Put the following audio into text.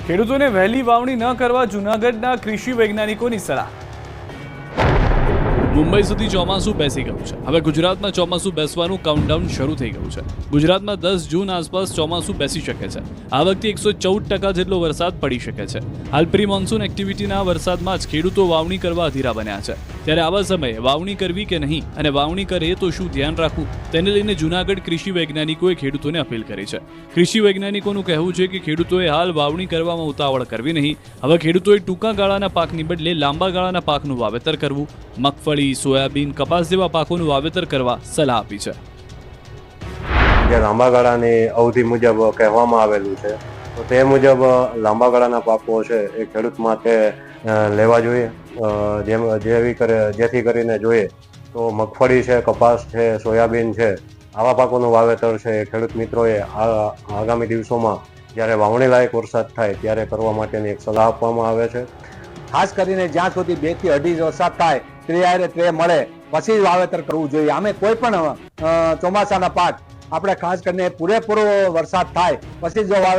ખેડૂતોને વહેલી વાવણી ન કરવા જૂનાગઢના કૃષિ વૈજ્ઞાનિકોની સલાહ। મુંબઈ સુધી ચોમાસું બેસી ગયું છે। હવે ગુજરાતમાં ચોમાસું બેસવાનું કાઉન્ટડાઉન શરૂ થઈ ગયું છે। ગુજરાતમાં 10 જૂન આસપાસ ચોમાસું બેસી શકે છે। આ વખતે 114% જેટલો વરસાદ પડી શકે છે। હાલ પ્રી મોન્સૂન એક્ટિવિટીના વરસાદમાં જ ખેડૂતો વાવણી કરવા અધીરા બન્યા છે। ત્યારે આવા સમયે વાવણી કરવી કે નહીં અને વાવણી કરે તો શું ધ્યાન રાખવું તેને લઈને જૂનાગઢ કૃષિ વૈજ્ઞાનિકોએ ખેડૂતોને અપીલ કરી છે। કૃષિ વૈજ્ઞાનિકોનું કહેવું છે કે ખેડૂતોએ હાલ વાવણી કરવામાં ઉતાવળ કરવી નહીં। હવે ખેડૂતોએ ટૂંકા ગાળાના પાકની બદલે લાંબા ગાળાના પાકનું વાવેતર કરવું, મગફળી, સોયાબીન, કપાસ જેવા પાકોનું વાવેતર કરવા સલાહ આપી છે। જે લાંબા ગાળાની અવધિ મુજબ કહેવામાં આવેલું છે તો તે મુજબ લાંબા ગાળાના પાકો છે એ ખેડૂત માટે લેવા જોઈએ। જેથી કરીને જોઈએ તો મગફળી છે, કપાસ છે, સોયાબીન છે, આવા પાકોનું વાવેતર છે એ ખેડૂત મિત્રોએ આગામી દિવસોમાં જ્યારે વાવણી લાયક વરસાદ થાય ત્યારે કરવા માટેની એક સલાહ આપવામાં આવે છે। ખાસ કરીને જ્યાં સુધી 2 થી 2.5 વરસાદ થાય ટ્રે મળે પછી વાવેતર કરવું જોઈએ। આમે કોઈ પણ ચોમાસાના પાક આપણે ખાસ કરીને પૂરેપૂરો વરસાદ થાય પછી જો વાવેતર